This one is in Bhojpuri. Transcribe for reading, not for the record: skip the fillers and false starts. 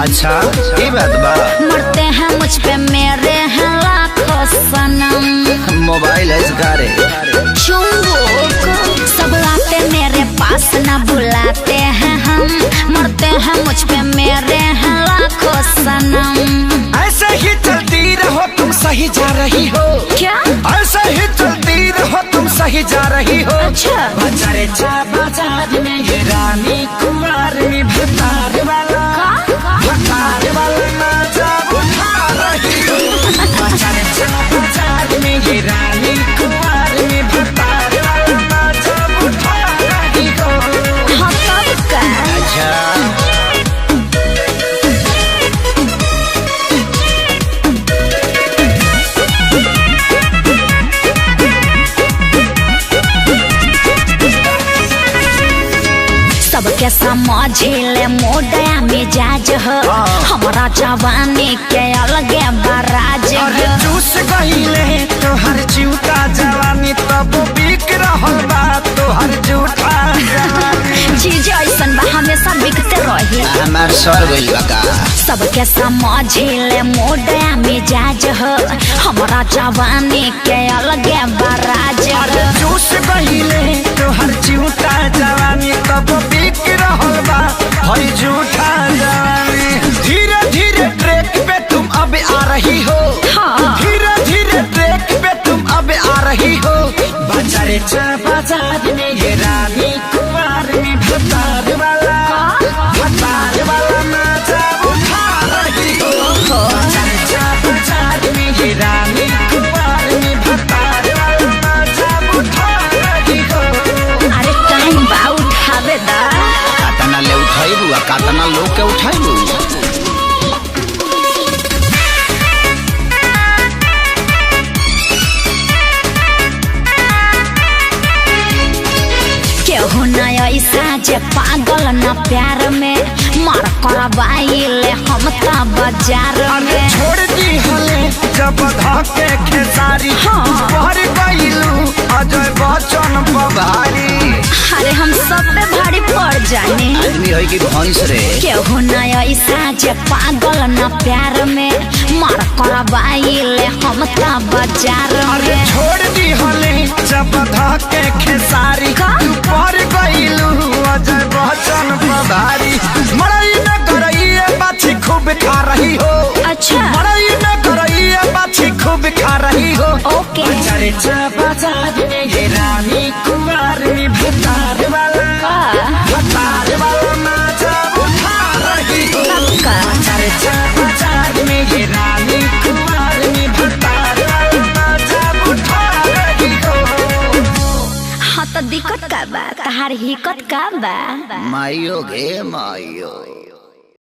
अच्छा ये बात बा। मरते हैं मुझ पे मेरे हैं लाखों सनम। मोबाइल है इसकारे चुंबक सब आते मेरे पास न बुलाते हैं हम। मरते हैं मुझ पे मेरे हैं लाखों सनम। ऐसे ही चलती रहो तुम सही जा रही हो। क्या ऐसे ही चलती रहो तुम सही जा रही हो। अच्छा बाजारे चा बाजार में ये रानी कुमार में भतार वाला भतार वाला नाचा उठा रही हो। बाजारे चा बाजार में ये रानी कुमार में भतार वाला नाचा उठा रही हो। हाँ तब का अच्छा सबके समझिले मोडया मिजाज हो। हमारा जवानी के अलग बराज अरे हो। चूस गईले तो हर जूता जवानी तब बिक रहल बा तो हर जूता जवानी। चीज ऐसन बा हमेशा बिकते रही। हमार सर गइल बा का। सबके समझिले मोडया मिजाज हो। हमारा जवानी के अलग बराज अरे हो। चूस गईले तो हर जूता जवानी तब बिक रहल बा हर जूता जवानी। धीरे धीरे ट्रैक पे तुम अब आ रही हो। हाँ। धीरे धीरे ट्रैक पे तुम अब आ रही हो। बाजारे चा बाजार में ये रानी कुमार में भतार वाला भतार वाला नाचा उठा रही हो। बाजारे चा बाजार में ये रानी कुमार में भतार वाला नाचा उठा रही हो। अरे टाइम बा उठावे दा। कातना ले उठाइबू आ कातना लोग के उठाइबू। केहू न ऐसा जे पागल न प्यार में मार करवाइले हम ता बाजार अरे में। छोड़ दी हले जब धके खेसारी हाँ। भर गइलू अजय बच्चन बभारी। अरे हम सब पे भारी पड़ जाने। आदमी है कि भैंस रे। केहू न ऐसा जे पागल न प्यार में मार करवाइले हम ता बाजार अरे में। छोड़ दी हले जब धके खेसारी का? भर गइलू अजय बच्चन बभारी। मड़ई में गरइए बाछी खूब खा रही हो। अच्छा मड़ई में गरइए बाछी खूब खा रही हो। ओके बाजारे चा बाजार में ये रानी कुमार में भतार वाला भतार वाला नाचा उठा रही हो। पक्का। बाजारे चा बाजार में ये रानी कुमार में भतार वाला नाचा उठा रही हो। हाँ तो दिक्कत का बा तहार हिकत का बा। माइयो गे माइयो।